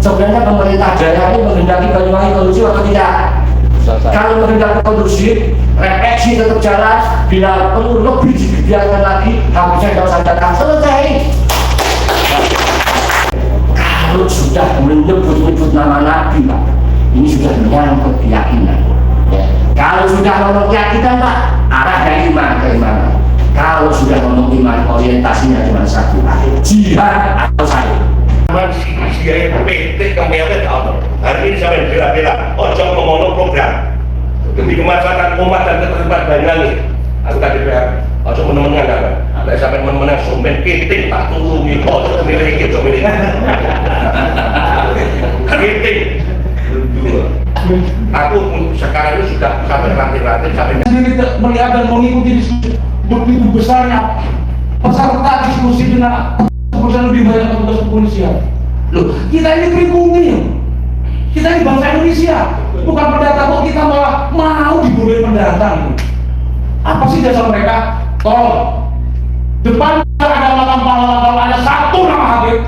Sebenarnya pemerintah daerah ini menghendaki Banyuwangi kondusif atau tidak? Kalau menghendaki kondusif, refleksi tetap jalan. Bila perlu lebih dibiarkan lagi, harusnya tidak usah datang. Selesai. Kalau sudah menyebut-nyebut nama Nabi, Pak, ini sudah menyangkut keyakinan. Ya. Kalau sudah ngomong keyakinan, Pak, arahnya iman keimanan. Kalau sudah ngomong iman, orientasinya cuma satu, jihad atau salib. Siaya PT kemelet hari ini sampai bela-bela ojo ngomong program demi kemaslahatan umat dan ketertiban Banyuwangi. Aku tadi PR ojo menemenang kan ada sampai menemenang sumen kiting tak turungi ojo milih kiting aku sekarang ini sudah sampai ranting-ranting sampai melihat dan mengikuti begitu besarnya peserta diskusi dengan kemudian lebih banyak petugas kepolisian. Loh, kita ini pribumi, kita ini bangsa Indonesia, bukan pendatang. Kok kita malah mau dibolehin pendatang? Apa sih dasar mereka? Tolong, depan ada makam pahlawan, kalau ada satu nama Habib,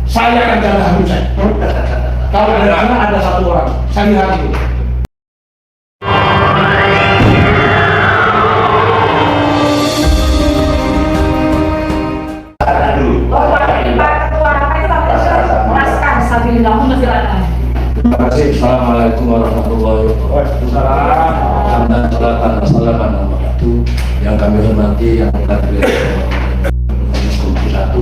saya akan jaga Habib saya. Kalau di sana ada satu orang, saya lihat itu. Terima kasih. Assalamualaikum warahmatullahi wabarakatuh. Assalamualaikum yang kami hormati, yang hadir Komisi 1,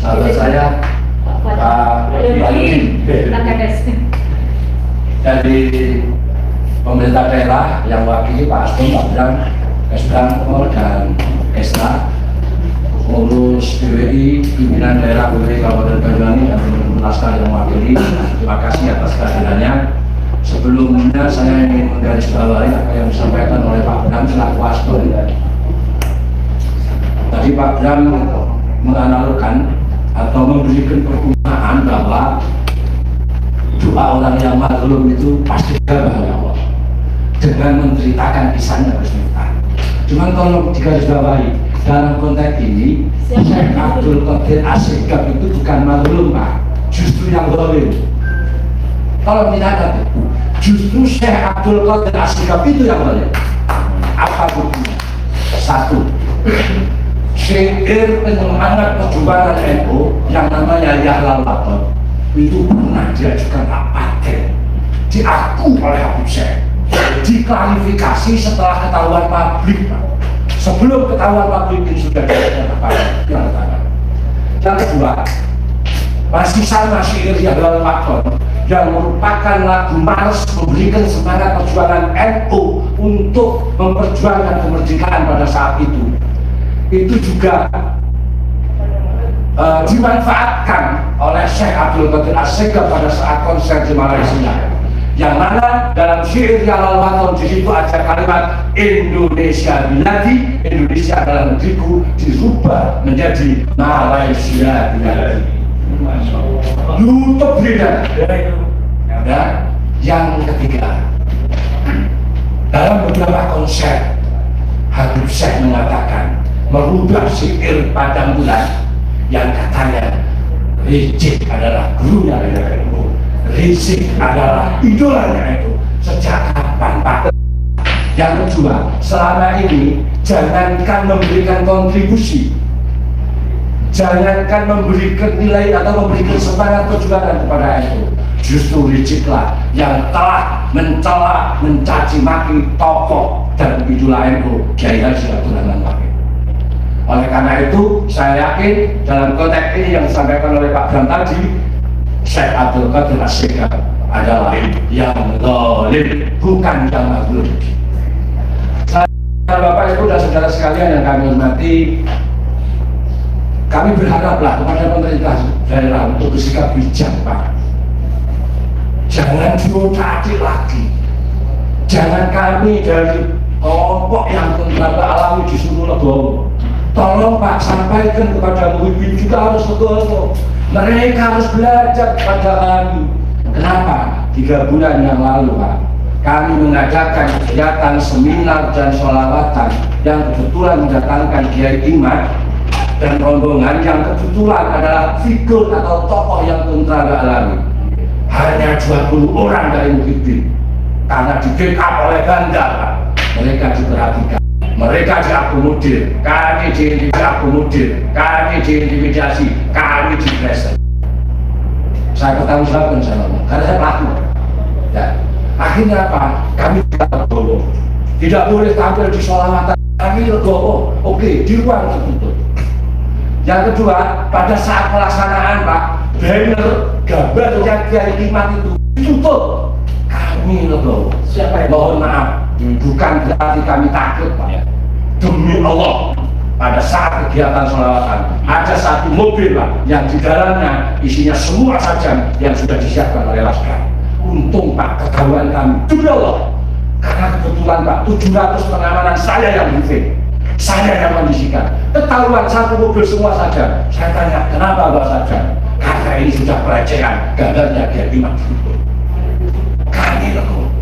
sahabat saya Pak Ibrahim dari pemerintah daerah yang wakili Pak Aston, Pak Bram, Esbram, dan Esra, pengurus BWI, pimpinan daerah BWI Kabupaten Banyuwangi dan Laskar yang mewakili. Terima kasih atas kehadirannya. Sebelumnya saya ingin menggarisbawahi apa yang disampaikan oleh Pak Bram selaku Aston. Tadi Pak Bram menganalogkan atau memberikan perumpamaan bahwa doa orang yang mazlum itu pasti dijawab oleh Allah dengan menceritakan kisahnya bercerita. Cuman tolong digarisbawahi, dalam konteks ini Syekh Abdul Qadir As-Sigaf itu bukan mazlum, Pak, justru yang zalim. Tolong dicatat, justru Syekh Abdul Qadir As-Sigaf itu yang zalim. Apa buktinya? Satu, syair penyemangat perjuangan NU yang namanya Yahlal Waton itu pernah diajukan paten, diaku oleh Habib Syekh, diklarifikasi setelah ketahuan publik, Pak. Sebelum ketahuan publik ini sudah dinyatakan. Yang kedua, masih sama syair Yahlal Waton yang merupakan lagu mars memberikan semangat perjuangan NU untuk memperjuangkan kemerdekaan pada saat itu juga dimanfaatkan oleh Syekh Abdul Qadir As-Sigaf pada saat konser di Malaysia, yang mana dalam syair Yahlal Waton di situ ada kalimat Indonesia biladi, Indonesia adalah negeriku, dirubah menjadi Malaysia biladi. YouTube beda. Ya. Yang ketiga, dalam beberapa konser Habib Syekh mengatakan merubah syair Padang Bulan yang katanya Rizik adalah gurunya NU, Rizik adalah idolanya NU. Sejak kapan, Pak? Yang kedua, selama ini jangankan memberikan kontribusi, jangankan memberikan nilai atau memberikan semangat perjuangan kepada NU, justru Riziklah yang telah mencela, mencaci maki tokoh dan idola NU, Kiai Haji Abdul Rahman Wahid. Oleh karena itu, saya yakin dalam konteks ini yang disampaikan oleh Pak Bram tadi, Syekh Abdul Qadir As-Sigaf adalah yang zalim, bukan yang mazlum. Bapak Ibu dan saudara sekalian yang kami hormati, kami berharaplah kepada pemerintah daerah untuk bersikap bijak, Pak. Jangan diotak-atik lagi. Jangan kami dari kelompok yang tenaga alami disuruh legowo. Tolong Pak, sampaikan kepada Muhyiddin juga harus legowo. Mereka harus belajar kepada kami. Kenapa? 3 bulan yang lalu, Pak, kami mengadakan kegiatan seminar dan sholawatan yang kebetulan mendatangkan Kiai Imam dan rombongan yang kebetulan adalah figur atau tokoh yang kontra gak alami. Hanya 20 orang dari Muhyiddin, karena di backup oleh Ganda, Pak. Mereka diperhatikan, mereka diakomodir, kami diakomodir, kami diintimidasi, kami dipresen. Saya bertanggung jawab sama Allah, karena saya pelaku. Ya. Akhirnya apa? Kami tidak legowo, tidak boleh tampil di sholawatan. Kami legowo, oke, di ruang tertutup. Yang kedua, pada saat pelaksanaan Pak, banner gambar yang Kiai Iman itu ditutup. Kami legowo. Siapa yang mohon maaf, bukan berarti kami takut Pak. Demi Allah, pada saat kegiatan sholawatan ada satu mobil Pak yang di dalamnya isinya semua sajam yang sudah disiapkan oleh Laskar. Untung Pak ketahuan kami, demi Allah, karena kebetulan Pak 700 pengamanan saya yang briefing, saya yang kondisikan. Ketahuan satu mobil semua saja. Saya tanya, kenapa Pak saja? Karena ini sudah pelecehan, gambarnya Kiai Iman. Kami lakukan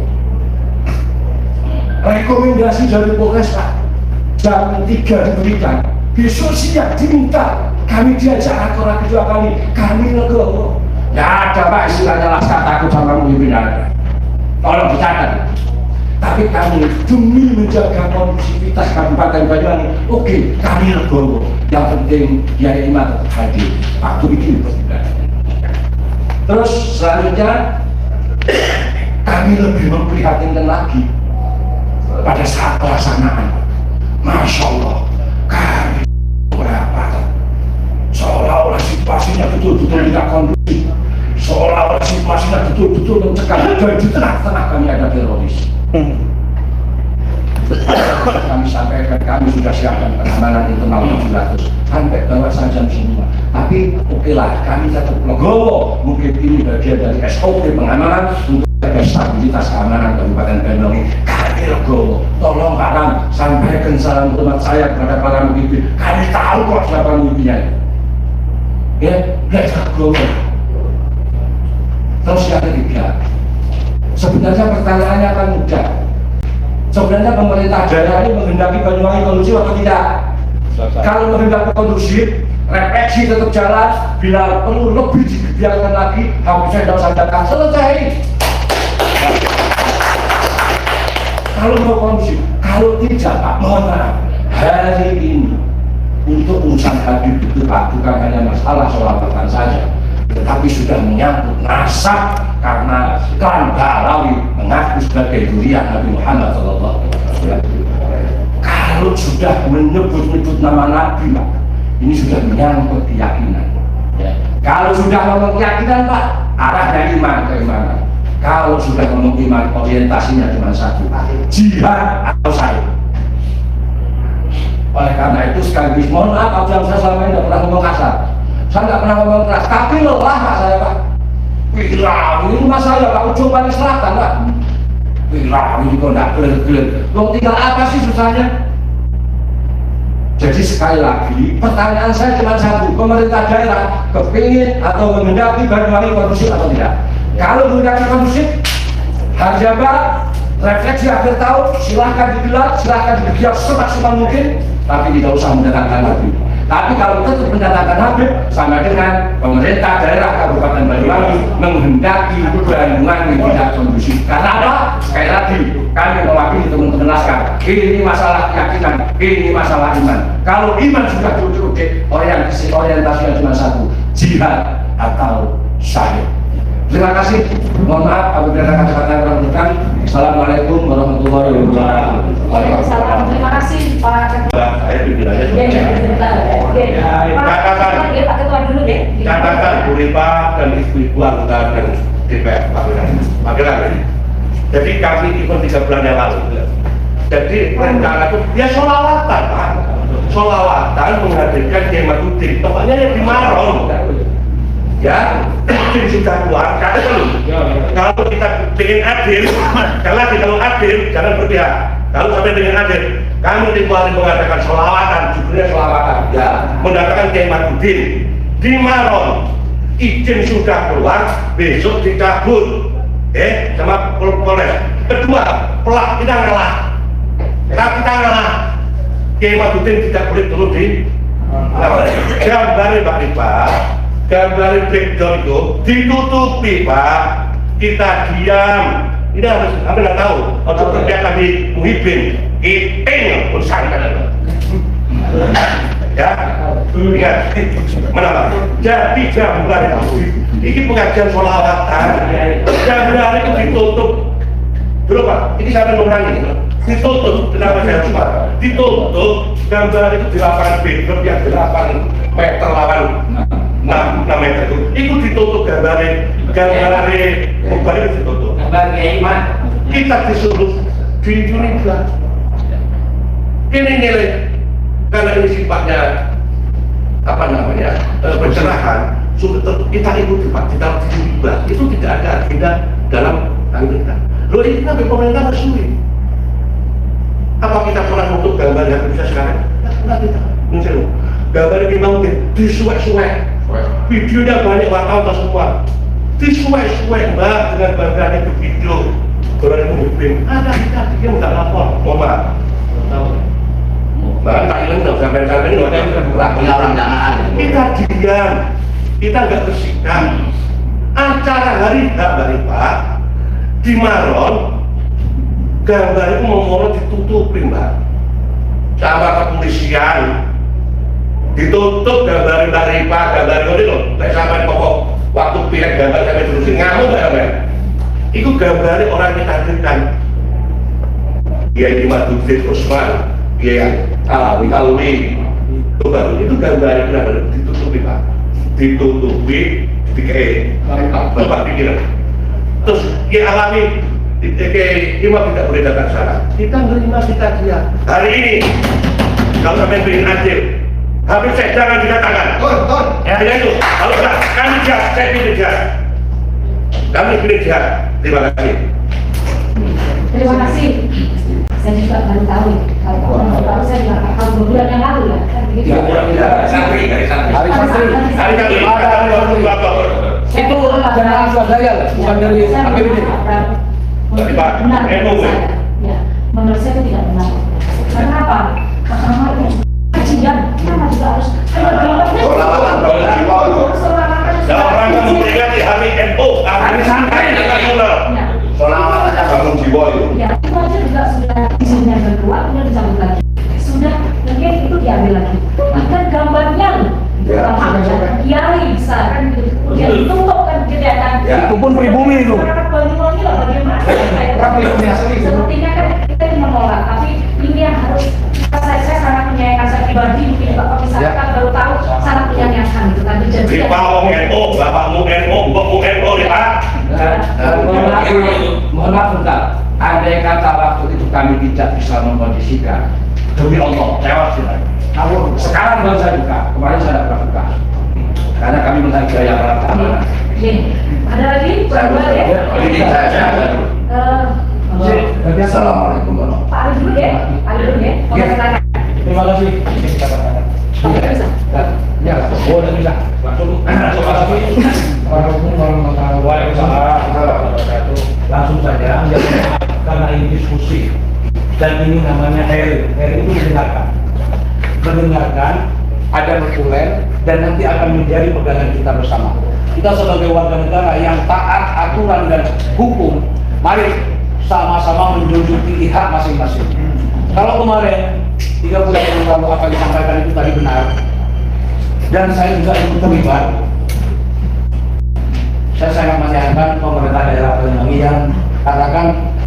rekomendasi dari Polres Pak, jam 3 diberikan, besok siang diminta, kami diajak rakor kedua kali, kami legowo. Ya ada Pak istilahnya Laskar takut sama Muhyiddin, tolong dicatat. Tapi kami demi menjaga kondusivitas Kabupaten Banyuwangi, oke, kami legowo. Yang penting Kiai Iman tetap hadir. Waktu ini persidangan. Terus selanjutnya kami lebih memprihatinkan lagi pada saat pelaksanaan. Masya Allah, kami berapa? Seolah-olah situasinya betul-betul tidak kondusif, seolah-olah situasinya betul-betul mencekam, dan di tengah-tengah kami ada teroris. Kami sampaikan, kami sudah siapkan pengamanan internal 700 sampai bawa sajam semua. Tapi oke lah, kami tetap legowo. Mungkin ini bagian dari SOP pengamanan untuk menjaga stabilitas keamanan Kabupaten Banyuwangi. Kami legowo. Tolong Pak Ram, sampaikan salam hormat saya kepada para Muhyiddin. Kami tahu kok siapa Muhyiddinnya. Ya, belajar legowo. Terus yang ketiga, sebenarnya pertanyaannya akan mudah. Sebenarnya pemerintah daerah ini menghendaki Banyuwangi kondusif atau tidak? Kalau menghendaki kondusif, refleksi tetap jalan. Bila perlu lebih dibiarkan lagi, habisnya tidak usah datang, selesai. Kalau mau kondusif, kalau tidak Pak, mohon maaf, hari ini untuk urusan Habib itu Pak, bukan hanya masalah sholawatan saja, tetapi sudah menyangkut nasab, karena klan Balawi mengaku sebagai zuriat Nabi Muhammad SAW. Kalau sudah menyebut-nyebut nama Nabi Pak, ini sudah menyangkut keyakinan. Ya. Kalau sudah ngomong keyakinan Pak, arahnya iman keimanan. Kalau sudah ngomong iman, orientasinya cuma satu, jihad atau saya. Oleh karena itu sekaligus mohon maaf, yang saya selama ini tidak pernah ngomong kasar. Saya nggak pernah ngomong keras, tapi lelah Pak saya Pak. Wih, ini rumah saya Pak, ujung paling selatan Pak. Wih, ini kok nggak gelir-gelir. Lo tinggal apa sih susahnya? Jadi sekali lagi, pertanyaan saya cuma satu, pemerintah daerah kepingin atau menghendaki Banyuwangi kondusif atau tidak? Kalau menghendaki kondusif, harjaba, refleksi akhir tahun, silahkan digelar, silahkan digelar semaksimal mungkin, tapi tidak usah mendatangkan Habib. Tapi kalau tetap mendatangkan Habib, sama dengan pemerintah daerah Kabupaten Banyuwangi menghendaki Banyuwangi tidak kondusif. Karena apa? Sekali lagi, kami mewakili teman-teman Laskar. Ini masalah keyakinan, ini masalah iman. Kalau iman sudah cukup, orientasinya cuma satu, jihad atau syahid. Terima kasih. Mohon maaf apabila ada kata-kata yang kurang berkenan. Assalamualaikum warahmatullahi wabarakatuh. Waalaikumsalam. Terima kasih Pak Ketua. Saya bikin aja. Oke. Pak Ketua dulu deh. Catatan Bu Ripa dan ibu-ibu anggota dan DPR Pak Wiran. Jadi kami ikut 3 bulan yang lalu. Jadi rencana itu dia sholawatan Pak. Sholawatan menghadirkan Kiai Mahyudin. Pokoknya yang di Maron. Ya, mungkin sudah keluar. Kalau kita ingin adil, kalau adil jangan berpihak. Kalau sampai dengan adil, kami dikeluarin mengadakan sholawatan, judulnya sholawatan. Ya, mendatangkan Kiai Mahyudin di Maron. Izin sudah keluar, besok dicabut. Sama Polres. Kedua, pelak kita ngalah. Kita ngalah. Kiai Mahyudin tidak boleh turun di Gambar Pak Ripa, gambar background itu ditutupi Pak. Kita diam. Ini harus, anda nggak tahu. Untuk kerja tadi Muhyiddin, iping urusan kan. Ya, ingat, mana Pak? Jadi gambar itu, ini pengajian sholawatan. Gambar itu ditutup. Dulu Pak, ini saya mengurangi. Ditutup, kenapa saya lupa? Ditutup, gambar itu di lapangan background yang 8 meter lawan 6 meter itu ditutup gambarnya mobile itu ditutup. Kita disuruh curiga. Ini nilai karena ini sifatnya apa namanya pencerahan. Kita ikuti Pak, kita curiga. Itu tidak ada agenda dalam kita. Loh ini kan pemerintah resmi. Apa kita pernah untuk gambar yang bisa sekarang? Tidak kita. Misalnya gambar ini mau disuek-suek. Videonya banyak wartawan semua. Disuek-suek Mbak dengan banggaannya di video. Orang Muhyiddin ada kita dia nggak lapor. Mohon maaf. Bahkan tak hilang nggak sampai ini kita diam. Kita nggak bersikap. Acara hari Pak di Maron. Gambar itu mau ditutupin Mbak sama kepolisian, ditutup gambar Mbak Ripa, gambar itu loh tidak sampai pokok waktu pilih gambar sampai terusin ngamuk gak Mbak? Itu gambarnya orang yang ditakdirkan Kiai Maduddin Usman, Kiai Alwi itu baru, itu gambar itu ditutupi Pak, ditutupi dikai Bapak pikiran terus Kiai Alwi Imam tidak boleh datang sana. Kita menerima kita dia. Hari ini kalau sampai bikin adil, habis saya jangan didatangkan. Ya itu. Kalau enggak, kami jahat, saya pilih jahat. Kami pilih jahat. Terima kasih. Terima kasih. Saya juga baru tahu. Kalau baru saya juga tahu 2 bulan yang lalu ya. Kan begitu. Ya, santri. Hari santri. Itu jangan Swadaya, bukan dari APBD. Benar, ya, menurut saya itu tidak benar. Karena apa? Karena itu kajian, kenapa juga harus orang yang memperingati hari NU, hari santai nasional. Solawatan bangun jiwa itu. Ya, itu aja juga sudah izinnya berkeluar, kemudian dicabut lagi. Sudah, mungkin itu diambil lagi. Bahkan gambarnya kiai bisa kan gitu, kemudian ditutup kan kegiatan. Itu pun pribumi itu. Masyarakat Banyuwangi lah bagaimana? Sepertinya kan kita ini menolak, tapi ini yang harus saya sangat menyayangkan saya pribadi mungkin Bapak bisa kan baru tahu sangat menyayangkan gitu kan jadi. Ripa mau NU, bapakmu NU, mbokmu NU Ripa. Mohon maaf bentar. Andai kata waktu itu kami tidak bisa mengkondisikan, demi Allah, lewat sini. Namun sekarang baru saya buka, kemarin saya tidak pernah buka. Karena kami menghargai yang pertama. Ada lagi? Assalamualaikum warahmatullahi wabarakatuh. Pak Ali dulu ya, Terima kasih. Ya, boleh bisa. Langsung saja, karena ini diskusi dan ini namanya hearing itu mendengarkan, ada notulen dan nanti akan menjadi pegangan kita bersama. Kita sebagai warga negara yang taat aturan dan hukum, mari sama-sama menjunjung tinggi hak masing-masing. Kalau kemarin 3 bulan yang lalu apa yang disampaikan itu tadi benar, dan saya juga ikut terlibat. Saya sangat menyayangkan pemerintah daerah Banyuwangi yang katakan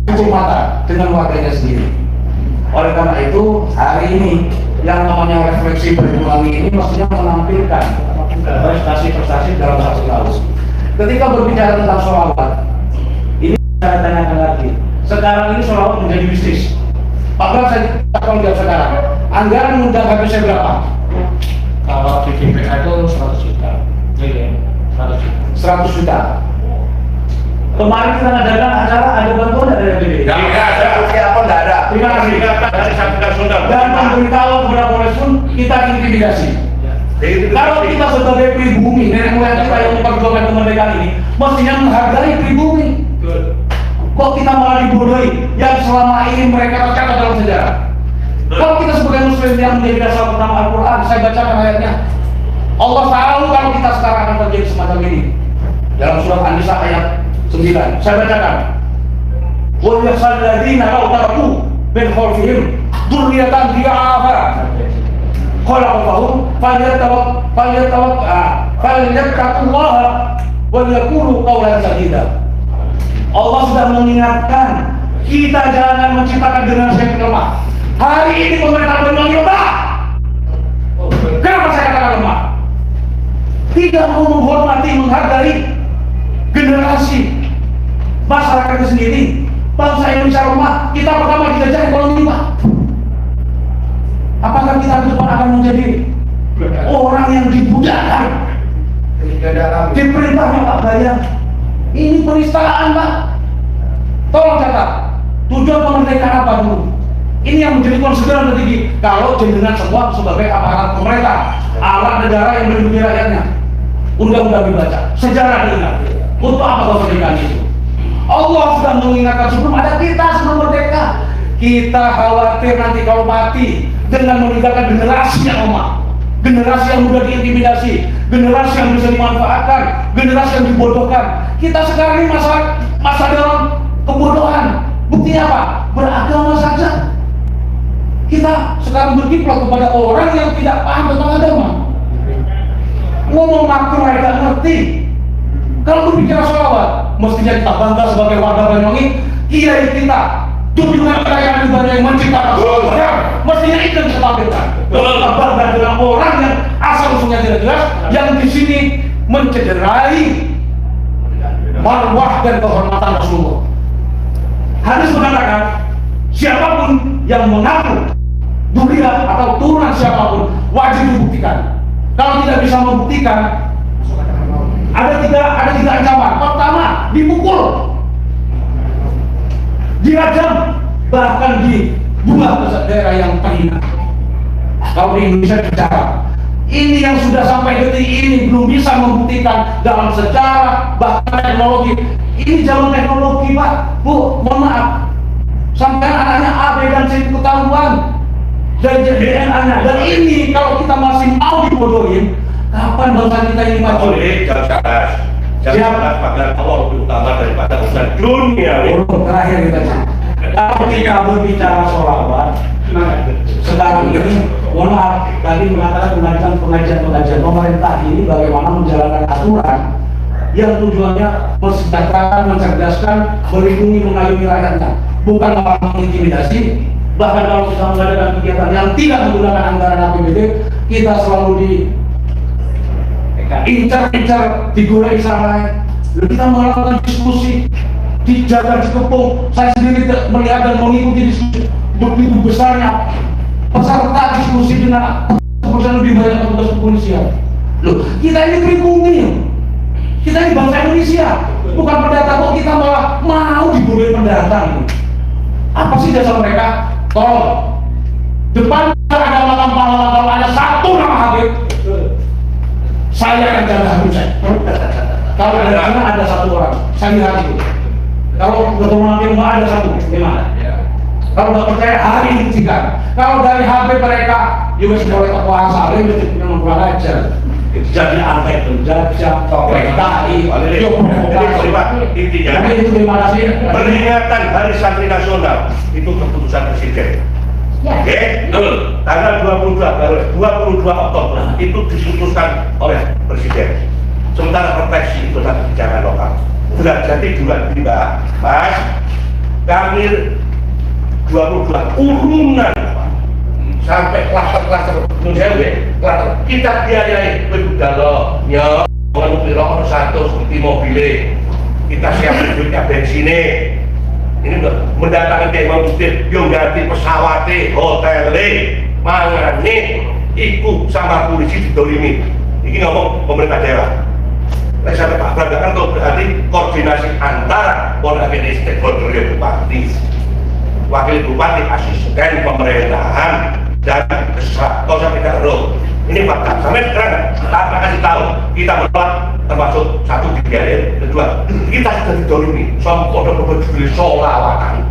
cukup mata dengan warganya sendiri. Oleh karena itu hari ini yang namanya refleksi Banyuwangi ini maksudnya menampilkan prestasi-prestasi dalam satu tahun. Ketika berbicara tentang sholawat, ini saya tanyakan lagi. Sekarang ini sholawat menjadi bisnis. Pak Bram, saya akan jawab sekarang. Anggaran mengundang habisnya berapa? Kalau di GPA itu 100 juta. Jadi 100 juta. 100 juta. Kemarin kita ngadakan acara, ada bantuan dari APBD. Tidak ada, apa tidak ada. Terima kasih. Dari Satgas Sunda. Dan memberitahu kepada Polres pun kita intimidasi. Kalau kita sebagai pribumi, nenek moyang kita yang memperjuangkan kemerdekaan ini, mestinya menghargai pribumi. Kok kita malah dibodohi yang selama ini mereka tercatat dalam sejarah? Kalau kita sebagai muslim yang menjadi dasar utama Al-Quran, saya bacakan ayatnya. Allah tahu kalau kita sekarang akan terjadi semacam ini. Dalam surat An-Nisa ayat 9, saya bacakan. Wa yahsal ladzina law taraku min khalfihim dzurriyyatan dhi'afa khalaqahum falyattaqullaha wa yaqulu qawlan sadida. Allah sudah mengingatkan kita jangan menciptakan generasi yang lemah. Hari ini pemerintah Banyuwangi lemah. Kenapa saya katakan lemah? Tidak mau menghormati, menghargai generasi masyarakatnya sendiri. Bangsa Indonesia lemah. Kita pertama dijajah ekonomi, Pak. Apakah kita ke depan akan menjadi orang yang dibudakkan? Diperintahnya Pak Bayang. Ini penistaan, Pak. Tolong catat. Tujuan kemerdekaan apa dulu? Ini yang menjadi konsideran tertinggi. Kalau jenengan semua sebagai aparat pemerintah, alat negara yang melindungi rakyatnya, undang-undang dibaca, sejarah diingat. Untuk apa kemerdekaan itu? Allah sudah mengingatkan sebelum ada kita sebelum merdeka. Kita khawatir nanti kalau mati dengan meninggalkan generasi yang lemah, generasi yang mudah diintimidasi, generasi yang bisa dimanfaatkan, generasi yang dibodohkan. Kita sekarang ini masa dalam kebodohan. Buktinya apa? Beragama saja. Kita sekarang berkiprah kepada orang yang tidak paham tentang agama. Ngomong makruh tidak ngerti. Kalau berbicara sholawat, mestinya kita bangga sebagai warga Banyuwangi. Kiai kita, junjungan kekayaan ibadah yang menciptakan sholawat, mestinya itu yang kita tampilkan. Kita bangga dengan orang yang asal usulnya tidak jelas, yang di sini mencederai marwah dan kehormatan Rasulullah. Hadis mengatakan, siapapun yang mengaku duriat atau turunan siapapun wajib dibuktikan. Kalau tidak bisa membuktikan, ada tiga ancaman. Pertama, dipukul, dirajam, bahkan dibuang ke daerah yang terhina. Kalau di Indonesia bicara, ini yang sudah sampai detik ini belum bisa membuktikan dalam sejarah bahkan teknologi. Ini zaman teknologi, Pak, Bu, mohon maaf. Sampai anaknya A, B, dan C ketahuan dari DNA-nya. Dan ini kalau kita masih mau dibodohin, kapan bangsa kita ini maju? Jangan pada Allah lebih utama daripada urusan dunia. Terakhir kita kalau kita berbicara sholawat, sekarang ini, mohon maaf, tadi mengatakan pengajian pemerintah ini bagaimana menjalankan aturan yang tujuannya mensejahterakan, mencerdaskan, melindungi, mengayomi rakyatnya, bukan malah mengintimidasi. Bahkan kalau kita mengadakan kegiatan yang tidak menggunakan anggaran APBD, kita selalu incar-incar, digoreng sana. Kita melakukan diskusi, dijaga, dikepung. Saya sendiri melihat dan mengikuti diskusi begitu besarnya peserta diskusi dengan lebih banyak petugas kepolisian. Loh, kita ini pribumi. Kita ini bangsa Indonesia, bukan pendatang. Kok kita malah mau dibolehin pendatang? Apa sih dasar mereka? Tolong, depan ada makam pahlawan, kalau ada satu nama Habib, saya akan jaga Habib saya. Kalau dari sana ada satu orang, saya lihat itu. Kalau ketemu nanti nggak ada satu, gimana? Kalau nggak percaya, hari ini buktikan. Kalau dari Habib mereka, juga boleh kekuasaan, Habib itu memang kurang ajar. Jadi antek penjajah, PKI, intinya itu terima kasih. peringatan Hari Santri Nasional itu keputusan Presiden. Ya. Oke, tanggal 22 Oktober itu diputuskan oleh Presiden. Sementara proteksi itu adalah kebijakan lokal. Sudah jadi tiba-tiba, Mas, kami 22 urunan sampai klaster-klaster klaster kita biayai bedalo ya kalau piro satu seperti mobilnya kita siapin duitnya bensinnya ini udah mendatangkan kayak Imam Muslim yang ganti pesawatnya hotelnya mangane ikut sama polisi didolimi ini ngomong pemerintah daerah. Nah, sampai Pak Braga kan itu berarti koordinasi antara Polres stakeholder Bupati, Wakil Bupati, asisten pemerintahan dan kau sampai taruh ini fakta sampai sekarang tanpa kasih tahu kita menolak termasuk satu biaya kedua kita sudah didolimi sama kodok berdiri solawatan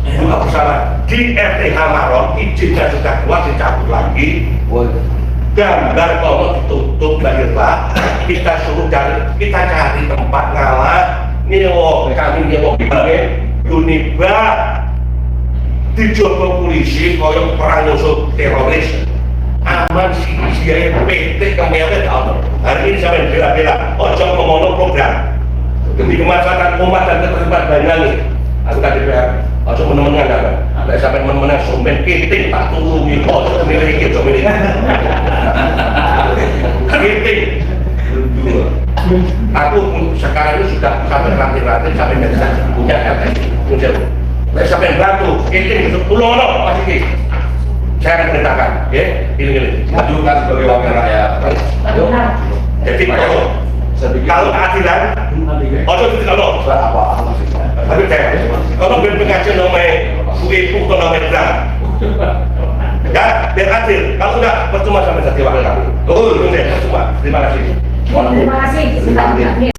juga bersama di RT Hamaron, izinnya sudah keluar, dicabut lagi. Gambar kalau ditutup lahirlah, kita suruh kita cari tempat ngalah. Kami nyewa gimana? Uniba dijogo polisi koyok perang musuh teroris. Aman sih dia PT kemelnya tahu. Hari ini sampai bela-bela, ojo ngomong program demi kemaslahatan umat dan ketertiban Banyuwangi. Aku tadi PR, ojo menemengan apa? Ada sampai menemengan sumber kiting tak turungi, ojo miliki, ojo miliki. Kiting. Aku sekarang ini sudah sampai ranting-ranting sampai punya LS, punya. Sampai bantu, kiting untuk pulau pasti. Saya akan perintahkan, ya, ini. Majukan sebagai wakil rakyat. Jadi kalau keadilan, ojo tidak lo. Tapi kalau pengajian namanya ibu atau namanya berang, ya biar adil. Kalau sudah percuma sampai jadi wakil kami. Percuma. Terima kasih. Terima kasih.